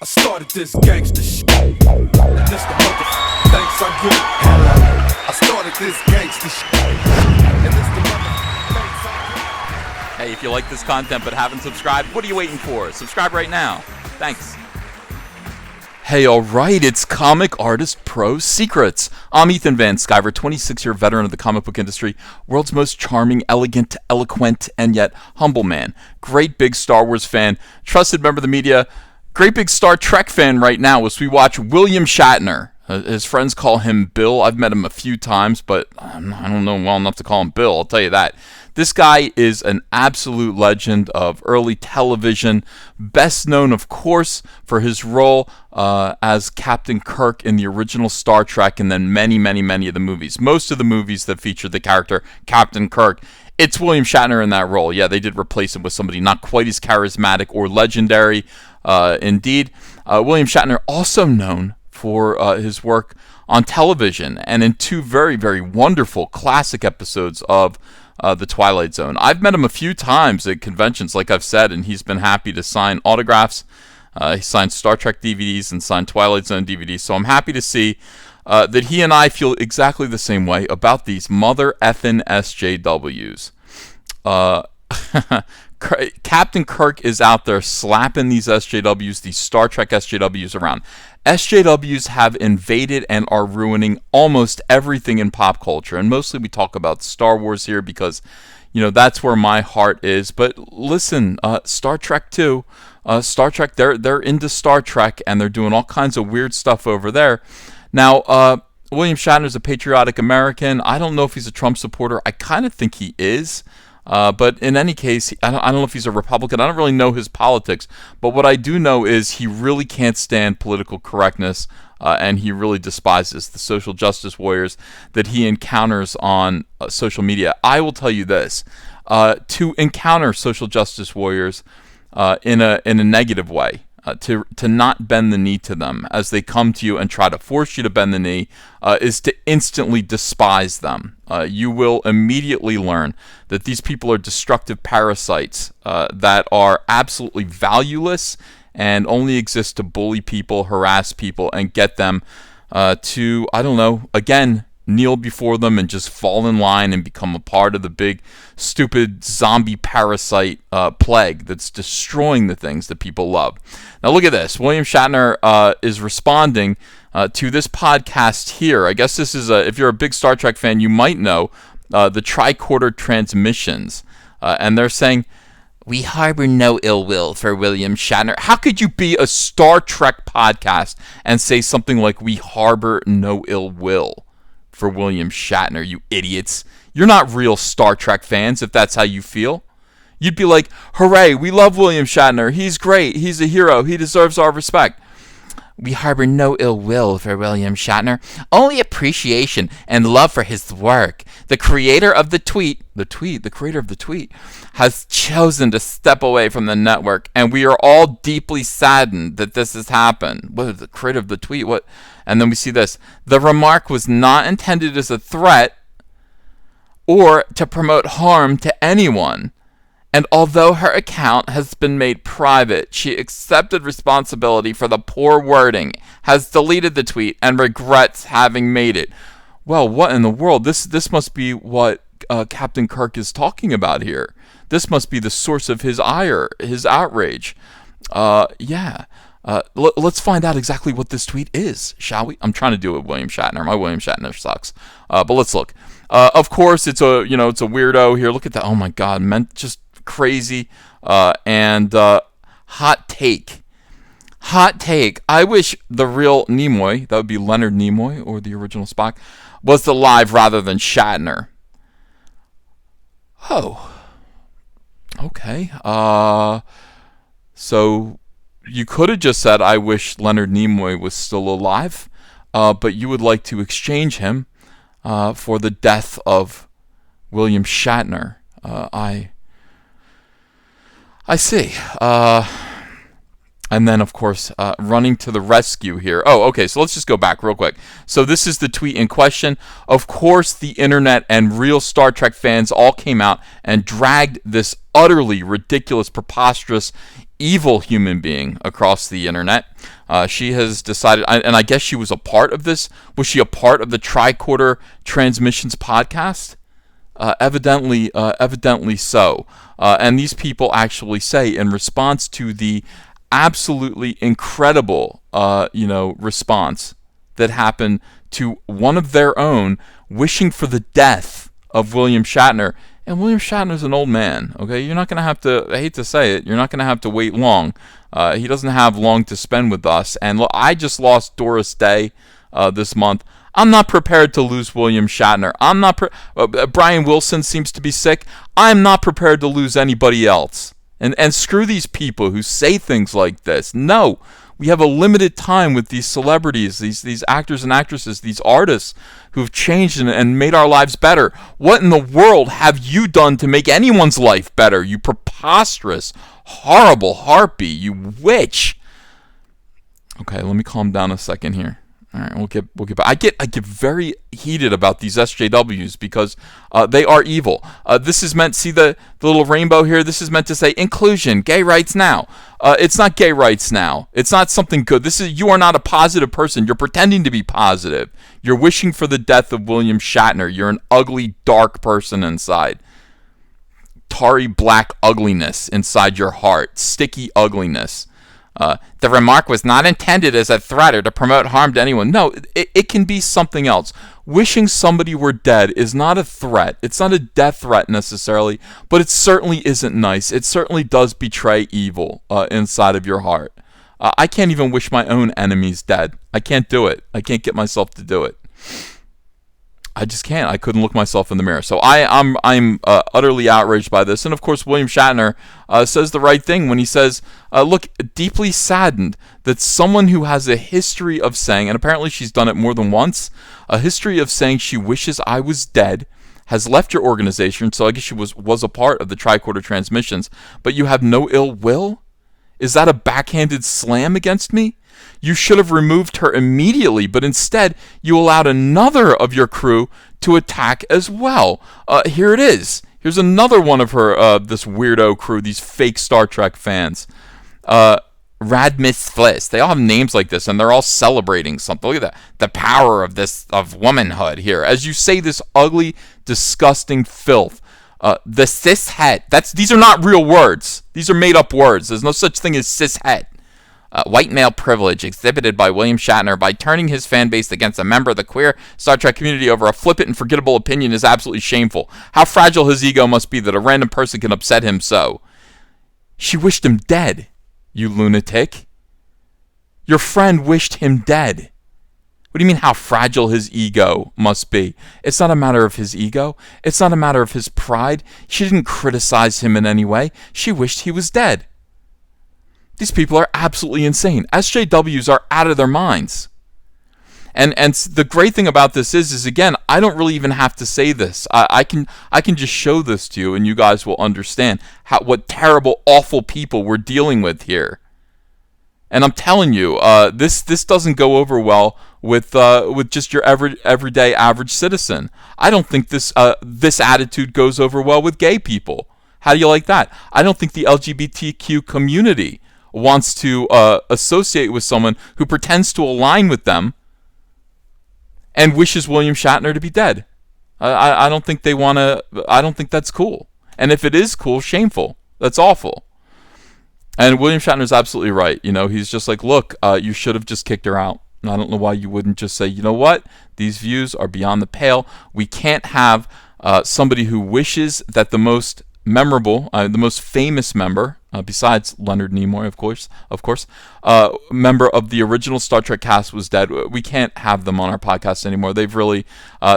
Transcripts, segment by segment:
I started this gangster shit. And this the motherfucking thanks I get. Hello. I started this gangster shit. And this the motherfucking thanks I get. Hey, if you like this content but haven't subscribed, what are you waiting for? Subscribe right now. Thanks. Hey, alright, it's Comic Artist Pro Secrets. I'm Ethan Van Sciver, 26-year veteran of the comic book industry, world's most charming, elegant, eloquent, and yet humble man. Great big Star Wars fan, trusted member of the media, great big Star Trek fan right now as we watch William Shatner. His friends call him Bill. I've met him a few times, but I don't know him well enough to call him Bill, I'll tell you that. This guy is an absolute legend of early television, best known, of course, for his role as Captain Kirk in the original Star Trek, and then many of the movies. Most of the movies that featured the character Captain Kirk, it's William Shatner in that role. Yeah, they did replace him with somebody not quite as charismatic or legendary. Indeed, William Shatner, also known for his work on television and in two very wonderful classic episodes of The Twilight Zone. I've met him a few times at conventions, like I've said, and he's been happy to sign autographs. He signed Star Trek DVDs and signed Twilight Zone DVDs, so I'm happy to see that he and I feel exactly the same way about these mother effing SJWs. Captain Kirk is out there slapping these SJWs, these Star Trek SJWs around. SJWs have invaded and are ruining almost everything in pop culture. And mostly we talk about Star Wars here because, you know, that's where my heart is. But listen, Star Trek too. Star Trek, they're into Star Trek and they're doing all kinds of weird stuff over there. Now, William Shatner's a patriotic American. I don't know if he's a Trump supporter. I kind of think he is. But in any case, I don't know if he's a Republican. I don't really know his politics. But what I do know is he really can't stand political correctness, and he really despises the social justice warriors that he encounters on social media. I will tell you this. To encounter social justice warriors in a negative way, to not bend the knee to them as they come to you and try to force you to bend the knee, is to instantly despise them. You will immediately learn that these people are destructive parasites that are absolutely valueless and only exist to bully people, harass people, and get them to, I don't know, again, kneel before them and just fall in line and become a part of the big, stupid zombie parasite plague that's destroying the things that people love. Now look at this. William Shatner is responding to this podcast here. I guess this is, if you're a big Star Trek fan, you might know the tricorder transmissions. And they're saying, "We harbor no ill will for William Shatner." How could you be a Star Trek podcast and say something like, "We harbor no ill will for William Shatner," you idiots? You're not real Star Trek fans if that's how you feel. You'd be like, "Hooray, we love William Shatner. He's great. He's a hero. He deserves our respect." "We harbor no ill will for William Shatner. Only appreciation and love for his work. The creator of the creator of the tweet, has chosen to step away from the network, and we are all deeply saddened that this has happened." What is the creator of the tweet? What? And then we see this. "The remark was not intended as a threat or to promote harm to anyone. And although her account has been made private, she accepted responsibility for the poor wording, has deleted the tweet, and regrets having made it." Well, what in the world? This must be what Captain Kirk is talking about here. This must be the source of his ire, his outrage. Let's find out exactly what this tweet is, shall we? I'm trying to do it with William Shatner. My William Shatner sucks. But let's look. Of course, it's a weirdo here. Look at that. Oh my God, just crazy. And hot take. I wish the real Nimoy, that would be Leonard Nimoy or the original Spock, was alive rather than Shatner. Oh. Okay. So you could have just said, "I wish Leonard Nimoy was still alive," but you would like to exchange him for the death of William Shatner. I see. And then, of course, running to the rescue here. Oh, okay, so let's just go back real quick. So this is the tweet in question. Of course, the internet and real Star Trek fans all came out and dragged this utterly ridiculous, preposterous, evil human being across the internet. She has decided, and I guess she was a part of this. Was she a part of the Tricorder Transmissions podcast? Evidently so. And these people actually say, in response to the absolutely incredible, response that happened to one of their own wishing for the death of William Shatner. And William Shatner's an old man, okay? You're not going to have to, I hate to say it, you're not going to have to wait long. He doesn't have long to spend with us. And look, I just lost Doris Day this month. I'm not prepared to lose William Shatner. Brian Wilson seems to be sick. I'm not prepared to lose anybody else. And screw these people who say things like this. No, we have a limited time with these celebrities, these actors and actresses, these artists who've changed and made our lives better. What in the world have you done to make anyone's life better? You preposterous, horrible harpy, you witch. Okay, let me calm down a second here. All right, we'll get back. I get very heated about these SJWs because they are evil. This is meant, see the little rainbow here? This is meant to say inclusion, gay rights now. It's not gay rights now. It's not something good. You are not a positive person. You're pretending to be positive. You're wishing for the death of William Shatner. You're an ugly, dark person inside. Tarry black ugliness inside your heart. Sticky ugliness. The remark was not intended as a threat or to promote harm to anyone. No, it can be something else. Wishing somebody were dead is not a threat. It's not a death threat necessarily, but it certainly isn't nice. It certainly does betray evil inside of your heart. I can't even wish my own enemies dead. I can't do it. I can't get myself to do it. I just can't. I couldn't look myself in the mirror. So I'm utterly outraged by this. And of course, William Shatner says the right thing when he says, look, deeply saddened that someone who has a history of saying, and apparently she's done it more than once, a history of saying she wishes I was dead, has left your organization. So I guess she was a part of the Tricorder Transmissions, but you have no ill will? Is that a backhanded slam against me? You should have removed her immediately, but instead you allowed another of your crew to attack as well. Here it is. Here's another one of her, this weirdo crew, these fake Star Trek fans. Radmis Fliss. They all have names like this, and they're all celebrating something. Look at that. The power of womanhood here. As you say this ugly, disgusting filth. The cishet. These are not real words. These are made up words. There's no such thing as cishet. White male privilege exhibited by William Shatner by turning his fan base against a member of the queer Star Trek community over a flippant and forgettable opinion is absolutely shameful. How fragile his ego must be that a random person can upset him so. She wished him dead, you lunatic. Your friend wished him dead. What do you mean how fragile his ego must be? It's not a matter of his ego. It's not a matter of his pride. She didn't criticize him in any way. She wished he was dead. These people are absolutely insane. SJWs are out of their minds. And the great thing about this is again, I don't really even have to say this. I can just show this to you, and you guys will understand what terrible, awful people we're dealing with here. And I'm telling you, this doesn't go over well with just your everyday average citizen. I don't think this attitude goes over well with gay people. How do you like that? I don't think the LGBTQ community wants to associate with someone who pretends to align with them and wishes William Shatner to be dead. I don't think they want to. I don't think that's cool. And if it is cool, shameful. That's awful. And William Shatner's absolutely right. You know, he's just like, look, you should have just kicked her out. And I don't know why you wouldn't just say, you know what? These views are beyond the pale. We can't have somebody who wishes that the most memorable, the most famous member, besides Leonard Nimoy, of course, member of the original Star Trek cast was dead. We can't have them on our podcast anymore. They've really,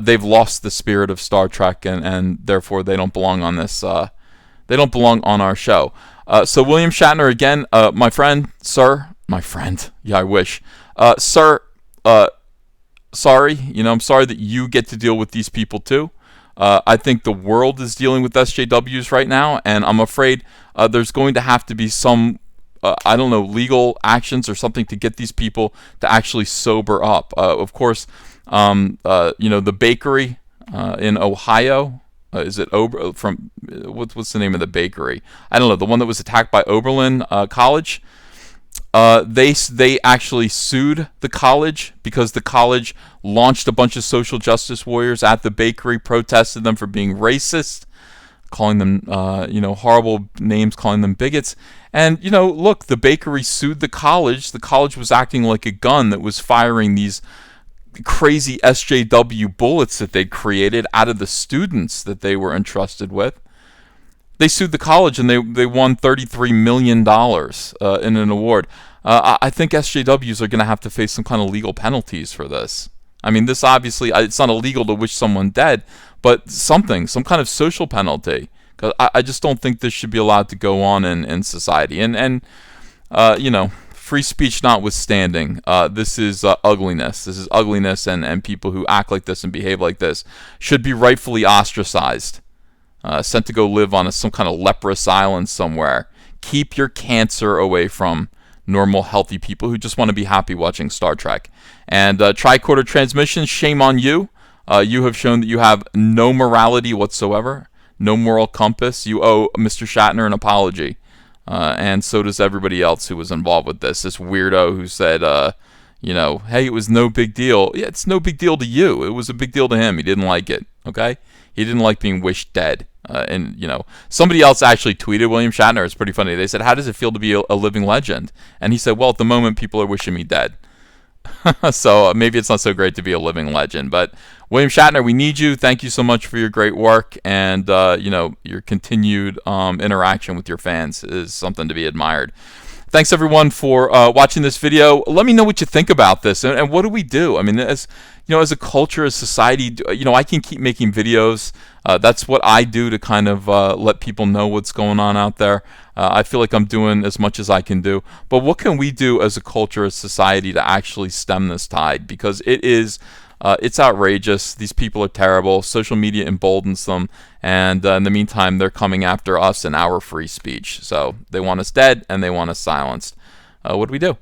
they've lost the spirit of Star Trek, and therefore they don't belong on this. They don't belong on our show. So William Shatner again, my friend, yeah, I wish, sir. Sorry, I'm sorry that you get to deal with these people too. I think the world is dealing with SJWs right now, and I'm afraid there's going to have to be some I don't know, legal actions or something to get these people to actually sober up. Of course, the bakery in Ohio. Is it what's the name of the bakery? I don't know. The one that was attacked by Oberlin College. They actually sued the college because the college launched a bunch of social justice warriors at the bakery, protested them for being racist, calling them horrible names, calling them bigots. And look, the bakery sued the college. The college was acting like a gun that was firing these crazy SJW bullets that they created out of the students that they were entrusted with. They sued the college and they won $33 million in an award. I think SJWs are going to have to face some kind of legal penalties for this. I mean, this obviously, it's not illegal to wish someone dead, but some kind of social penalty. Because I just don't think this should be allowed to go on in society. And free speech notwithstanding, this is ugliness. This is ugliness, and people who act like this and behave like this should be rightfully ostracized. Sent to go live on some kind of leprous island somewhere. Keep your cancer away from normal, healthy people who just want to be happy watching Star Trek. And tricorder transmissions, shame on you. You have shown that you have no morality whatsoever, no moral compass. You owe Mr. Shatner an apology. And so does everybody else who was involved with this. This weirdo who said, hey, it was no big deal. Yeah, it's no big deal to you. It was a big deal to him. He didn't like it, okay? He didn't like being wished dead. Somebody else actually tweeted William Shatner. It's pretty funny. They said, how does it feel to be a living legend? And he said, well, at the moment, people are wishing me dead. So maybe it's not so great to be a living legend. But William Shatner, we need you. Thank you so much for your great work. And, your continued interaction with your fans is something to be admired. Thanks, everyone, for watching this video. Let me know what you think about this. And what do we do? I mean, as a culture, as society, I can keep making videos. That's what I do to kind of let people know what's going on out there. I feel like I'm doing as much as I can do. But what can we do as a culture, as society, to actually stem this tide? Because it's outrageous. These people are terrible. Social media emboldens them. And in the meantime, they're coming after us and our free speech. So they want us dead and they want us silenced. What do we do?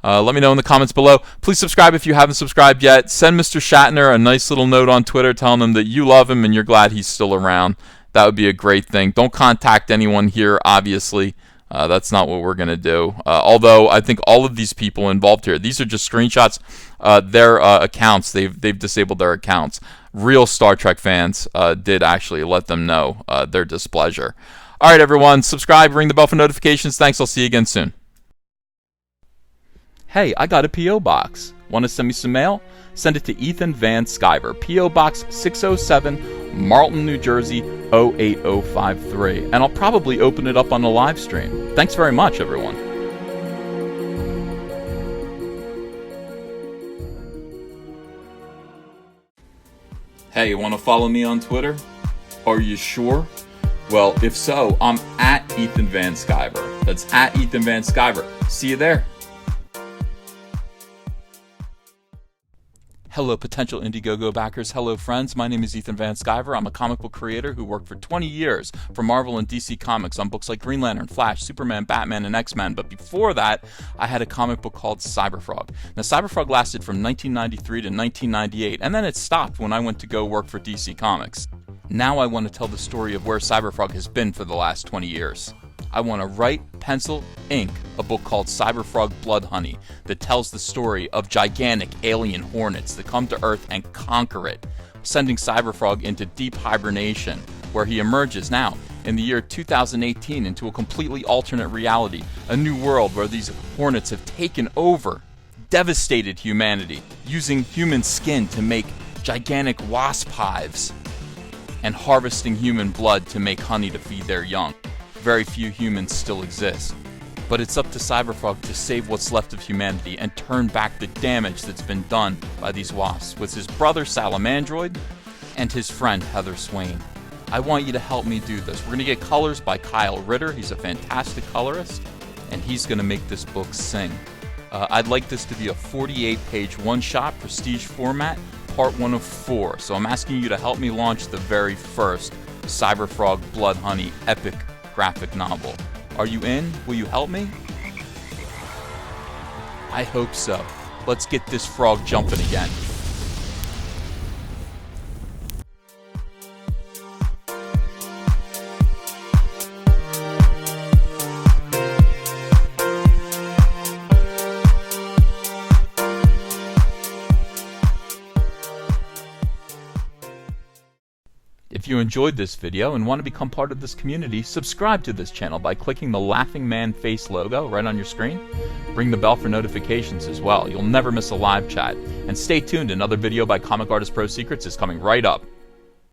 Let me know in the comments below. Please subscribe if you haven't subscribed yet. Send Mr. Shatner a nice little note on Twitter telling him that you love him and you're glad he's still around. That would be a great thing. Don't contact anyone here, obviously. That's not what we're going to do. Although I think all of these people involved here, these are just screenshots. Their accounts, they've disabled their accounts. Real Star Trek fans did actually let them know their displeasure. All right, everyone, subscribe, ring the bell for notifications. Thanks. I'll see you again soon. Hey, I got a P.O. box. Want to send me some mail? Send it to Ethan Van Sciver, P.O. Box 607, Marlton, New Jersey, 08053. And I'll probably open it up on the live stream. Thanks very much, everyone. Hey, you want to follow me on Twitter? Are you sure? Well, if so, I'm at Ethan Van Sciver. That's at Ethan Van Sciver. See you there. Hello, potential Indiegogo backers. Hello, friends. My name is Ethan Van Sciver. I'm a comic book creator who worked for 20 years for Marvel and DC Comics on books like Green Lantern, Flash, Superman, Batman, and X-Men. But before that, I had a comic book called Cyberfrog. Now, Cyberfrog lasted from 1993 to 1998, and then it stopped when I went to go work for DC Comics. Now I want to tell the story of where Cyberfrog has been for the last 20 years. I want to write, pencil, ink a book called Cyberfrog Blood Honey that tells the story of gigantic alien hornets that come to Earth and conquer it, sending Cyberfrog into deep hibernation, where he emerges now in the year 2018 into a completely alternate reality, a new world where these hornets have taken over, devastated humanity, using human skin to make gigantic wasp hives, and harvesting human blood to make honey to feed their young. Very few humans still exist. But it's up to Cyberfrog to save what's left of humanity and turn back the damage that's been done by these wasps with his brother Salamandroid and his friend Heather Swain. I want you to help me do this. We're going to get colors by Kyle Ritter. He's a fantastic colorist, and he's going to make this book sing. I'd like this to be a 48-page one-shot prestige format, part 1 of 4. So I'm asking you to help me launch the very first Cyberfrog Blood Honey epic graphic novel. Are you in? Will you help me? I hope so. Let's get this frog jumping again. If you enjoyed this video and want to become part of this community, subscribe to this channel by clicking the Laughing Man face logo right on your screen. Ring the bell for notifications as well. You'll never miss a live chat. And stay tuned, another video by Comic Artist Pro Secrets is coming right up.